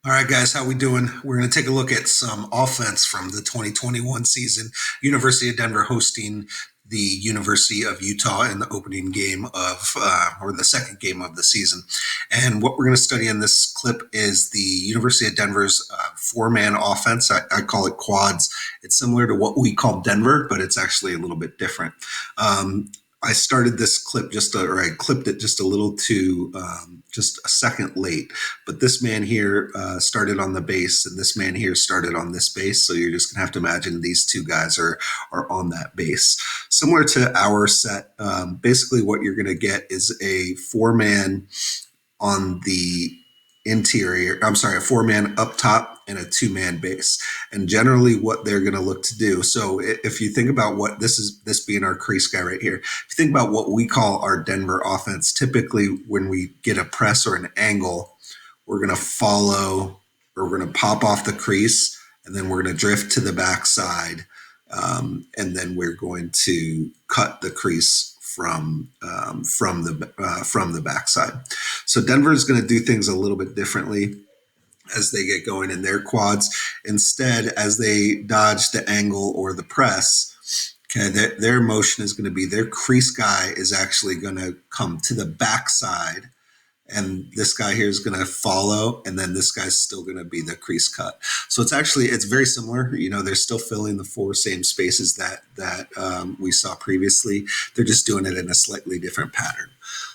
All right, guys, how we doing? We're going to take a look at some offense from the 2021 season. University of Denver hosting the University of Utah in the opening game or the second game of the season. And what we're going to study in this clip is the University of Denver's four-man offense. I call it quads. It's similar to what we call Denver, but it's actually a little bit different. I started this clip or I clipped it just a little too, just a second late. But this man here started on the base, and this man here started on this base. So you're just gonna have to imagine these two guys are on that base. Similar to our set, basically what you're gonna get is a four-man on the interior. I'm sorry, a four-man up top and a two-man base. And generally, what they're going to look to do. So, if you think about what this being our crease guy right here. If you think about what we call our Denver offense, typically when we get a press or an angle, we're going to follow, or we're going to pop off the crease, and then we're going to drift to the backside, and then we're going to cut the crease from the backside. So Denver is going to do things a little bit differently as they get going in their quads. Instead, as they dodge the angle or the press, okay, their motion is going to be their crease guy is actually going to come to the backside, and this guy here is going to follow, and then this guy's still going to be the crease cut. So it's very similar. They're still filling the four same spaces that we saw previously. They're just doing it in a slightly different pattern.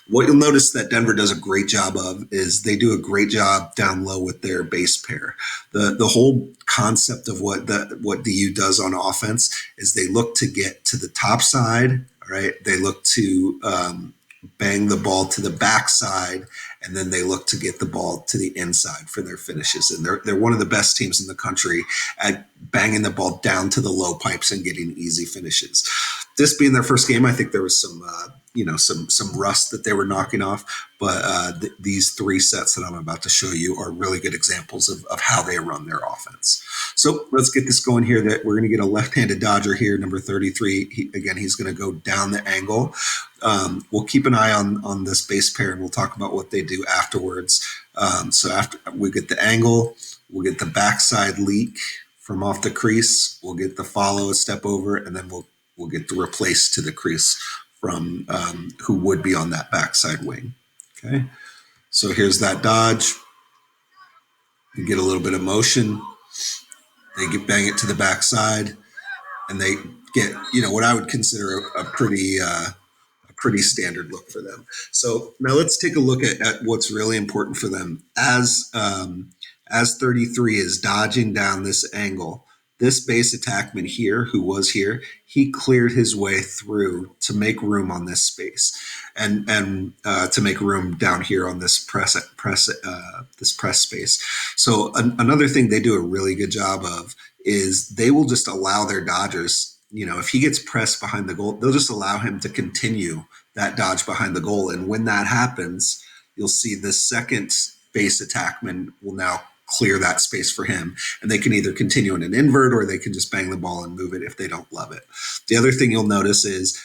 What you'll notice that Denver does a great job of is they do a great job down low with their base pair. The whole concept of what DU does on offense is they look to get to the top side. All right, they look to bang the ball to the backside, and then they look to get the ball to the inside for their finishes. And they're one of the best teams in the country at banging the ball down to the low pipes and getting easy finishes. This being their first game, I think there was some rust that they were knocking off. But these three sets that I'm about to show you are really good examples of how they run their offense. So let's get this going here. That we're going to get a left-handed dodger here, number 33. He's going to go down the angle. We'll keep an eye on this base pair, and we'll talk about what they do afterwards. So after we get the angle, we'll get the backside leak from off the crease. We'll get the follow, a step over, and then we'll get the replace to the crease from who would be on that backside wing. Okay, so here's that dodge. You get a little bit of motion. They bang it to the backside, and they get what I would consider a pretty standard look for them. So now let's take a look at what's really important for them as 33 is dodging down this angle. This base attackman here, who was here, he cleared his way through to make room on this space, and to make room down here on this press space. So another thing they do a really good job of is they will just allow their dodgers. If he gets pressed behind the goal, they'll just allow him to continue that dodge behind the goal. And when that happens, you'll see the second base attackman will now clear that space for him, and they can either continue in an invert or they can just bang the ball and move it if they don't love it. The other thing you'll notice is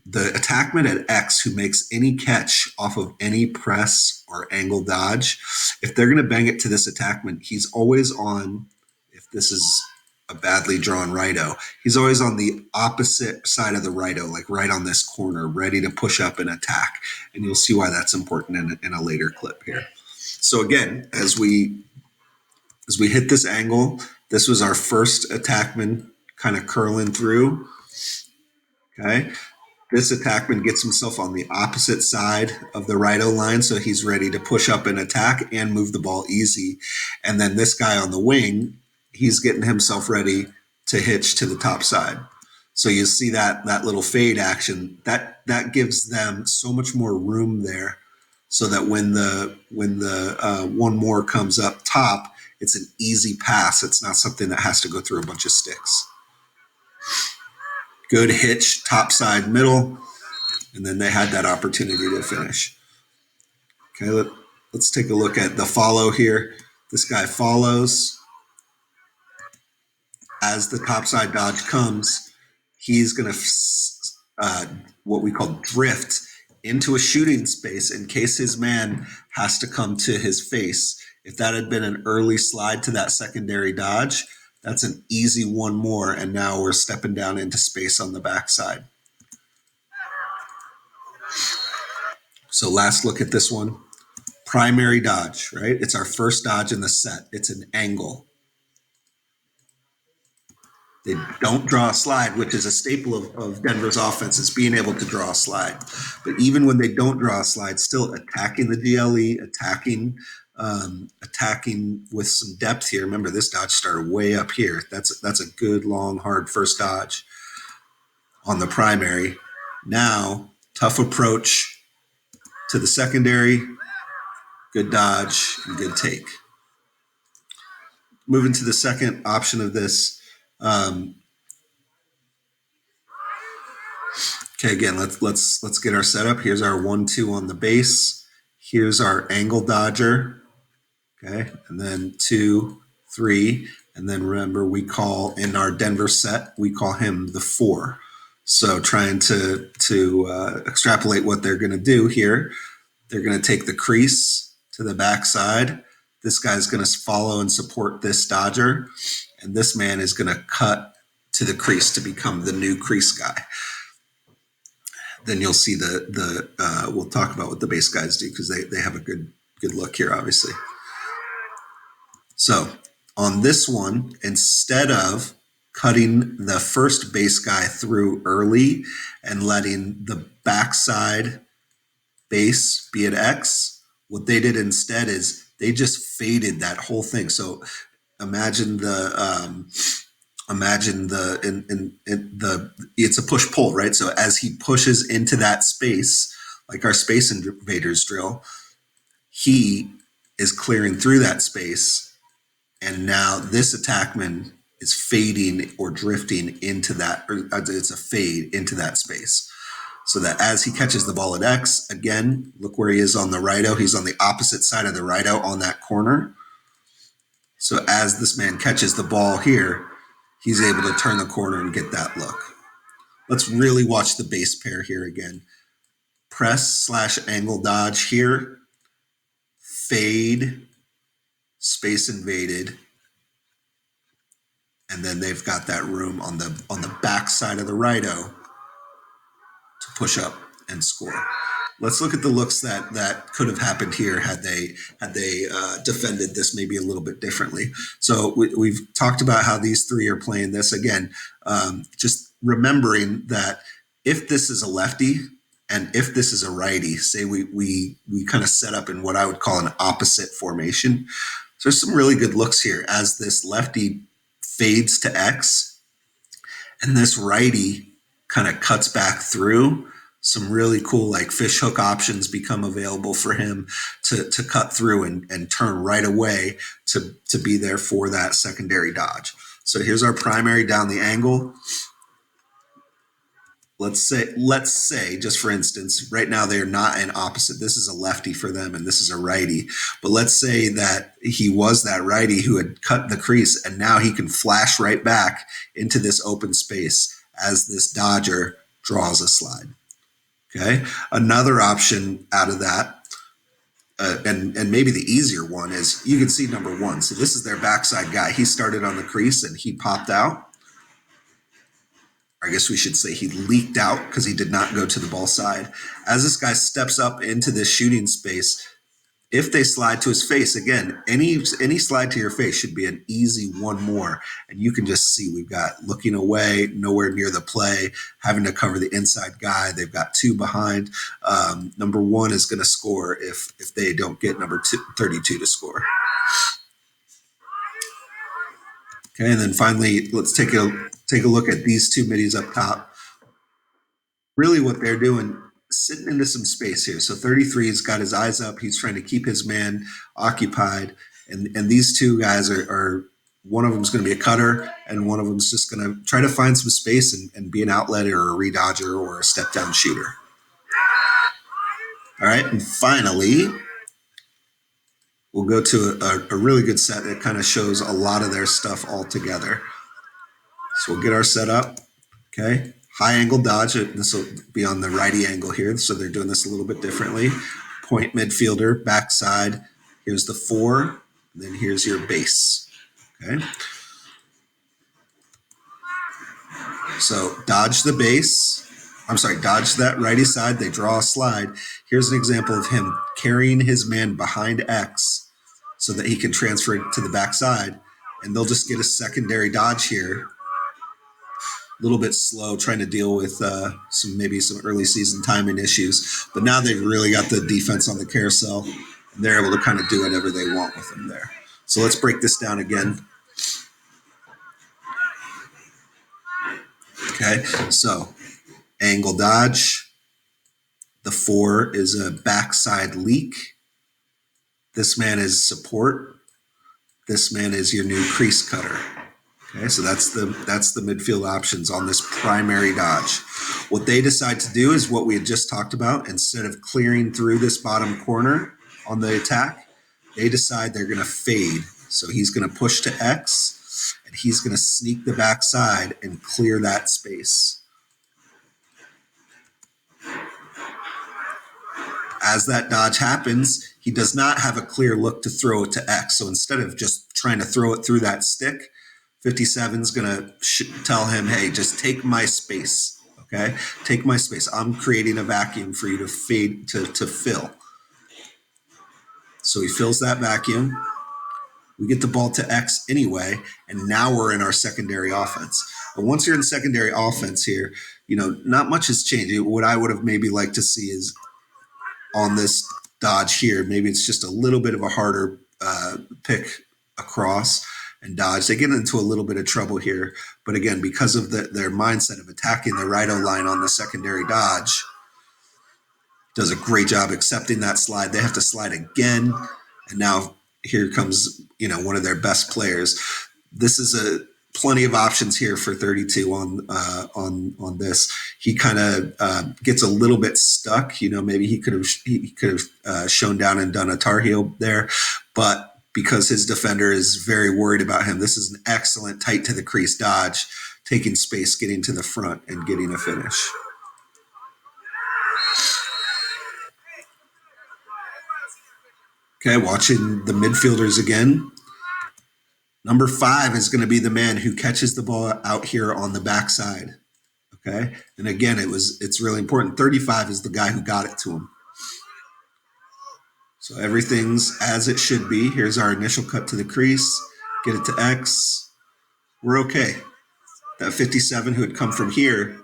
the attackman at X who makes any catch off of any press or angle dodge, if they're going to bang it to this attackman, he's always on, if this is a badly drawn righto, he's always on the opposite side of the righto, like right on this corner, ready to push up and attack. And you'll see why that's important in a later clip here. So again, as we hit this angle, this was our first attackman kind of curling through. Okay. This attackman gets himself on the opposite side of the righto line, so he's ready to push up and attack and move the ball easy. And then this guy on the wing, he's getting himself ready to hitch to the top side. So you see that little fade action, that gives them so much more room there, so that when the one more comes up top, it's an easy pass. It's not something that has to go through a bunch of sticks. Good hitch, top side, middle, and then they had that opportunity to finish. Okay, let's take a look at the follow here. This guy follows. As the topside dodge comes, he's going to what we call drift into a shooting space in case his man has to come to his face. If that had been an early slide to that secondary dodge, that's an easy one more, and now we're stepping down into space on the backside. So last look at this one. Primary dodge, right? It's our first dodge in the set. It's an angle. They don't draw a slide, which is a staple of Denver's offense, is being able to draw a slide. But even when they don't draw a slide, still attacking the DLE, attacking with some depth here. Remember, this dodge started way up here. That's a good, long, hard first dodge on the primary. Now, tough approach to the secondary, good dodge, and good take. Moving to the second option of this. Okay, again, let's get our setup. Here's our 1-2 on the base. Here's our angle dodger. Okay, and then 2, 3, and then remember we call in our Denver set, we call him the 4. So trying to extrapolate what they're going to do here, they're going to take the crease to the backside. This guy's going to follow and support this dodger, and this man is going to cut to the crease to become the new crease guy. Then you'll see we'll talk about what the base guys do because they have a good look here, obviously. So on this one, instead of cutting the first base guy through early and letting the backside base be at X, what they did instead is they just faded that whole thing. So imagine it's a push pull, right? So as he pushes into that space, like our Space Invaders drill, he is clearing through that space. And now this attackman is fading or drifting into that, or it's a fade into that space. So that as he catches the ball at X, again, look where he is on the righto. He's on the opposite side of the righto on that corner. So as this man catches the ball here, he's able to turn the corner and get that look. Let's really watch the base pair here again. Press / angle dodge here. Fade, Space Invaded, and then they've got that room on the back side of the righto to push up and score. Let's look at the looks that could have happened here had they defended this maybe a little bit differently. So we've talked about how these three are playing this again. Just remembering that if this is a lefty and if this is a righty, say we kind of set up in what I would call an opposite formation. So there's some really good looks here as this lefty fades to X and this righty kind of cuts back through. Some really cool like fish hook options become available for him to cut through and turn right away to be there for that secondary dodge. So here's our primary down the angle. Let's say, just for instance, right now they're not an opposite. This is a lefty for them and this is a righty. But let's say that he was that righty who had cut the crease and now he can flash right back into this open space as this dodger draws a slide. Okay. Another option out of that, and maybe the easier one is you can see number 1. So this is their backside guy. He started on the crease and he popped out. I guess we should say he leaked out because he did not go to the ball side. As this guy steps up into this shooting space, if they slide to his face, again, any slide to your face should be an easy one more. And you can just see we've got looking away, nowhere near the play, having to cover the inside guy. They've got 2 behind. Number 1 is going to score if they don't get number 32 to score. Okay, and then finally, let's take a look at these 2 middies up top. Really what they're doing, sitting into some space here. So 33's got his eyes up. He's trying to keep his man occupied. And these 2 guys are one of them is going to be a cutter and one of them is just going to try to find some space and be an outlet or a redodger or a step down shooter. All right, and finally, we'll go to a really good set that kind of shows a lot of their stuff all together. So we'll get our set up. Okay. High angle dodge. This will be on the righty angle here. So they're doing this a little bit differently. Point midfielder, backside. Here's the 4. And then here's your base. Okay. So dodge the base. I'm sorry, dodge that righty side. They draw a slide. Here's an example of him carrying his man behind X so that he can transfer it to the backside. And they'll just get a secondary dodge here. A little bit slow trying to deal with some early season timing issues. But now they've really got the defense on the carousel. And they're able to kind of do whatever they want with them there. So let's break this down again. Okay, so angle dodge. The 4 is a backside leak. This man is support. This man is your new crease cutter. Okay, so that's the midfield options on this primary dodge. What they decide to do is what we had just talked about. Instead of clearing through this bottom corner on the attack, they decide they're going to fade. So he's going to push to X, and he's going to sneak the backside and clear that space. As that dodge happens, he does not have a clear look to throw it to X. So instead of just trying to throw it through that stick, 57 is going to tell him, hey, just take my space. Okay, take my space. I'm creating a vacuum for you to fade to fill. So he fills that vacuum. We get the ball to X anyway, and now we're in our secondary offense. And once you're in secondary offense here, not much has changed. What I would have maybe liked to see is on this dodge here, maybe it's just a little bit of a harder pick across and dodge. They get into a little bit of trouble here. But again, because of their mindset of attacking the right O-line on the secondary dodge, does a great job accepting that slide. They have to slide again. And now here comes, one of their best players. This is plenty of options here for 32 on this. He kind of gets a little bit stuck. Maybe he could have shown down and done a Tar Heel there, but because his defender is very worried about him, this is an excellent tight to the crease dodge, taking space, getting to the front, and getting a finish. Okay, watching the midfielders again. Number 5 is going to be the man who catches the ball out here on the backside. Okay, and again, it's really important. 35 is the guy who got it to him. So everything's as it should be. Here's our initial cut to the crease. Get it to X. We're okay. That 57 who had come from here,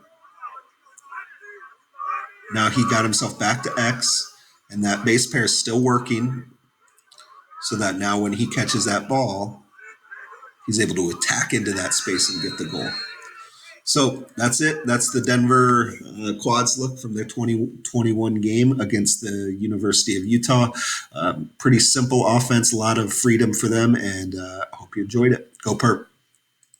now he got himself back to X, and that base pair is still working so that now when he catches that ball, he's able to attack into that space and get the goal. So that's it. That's the Denver Quads look from their 2021 game against the University of Utah. Pretty simple offense, a lot of freedom for them, and I hope you enjoyed it. Go Perp.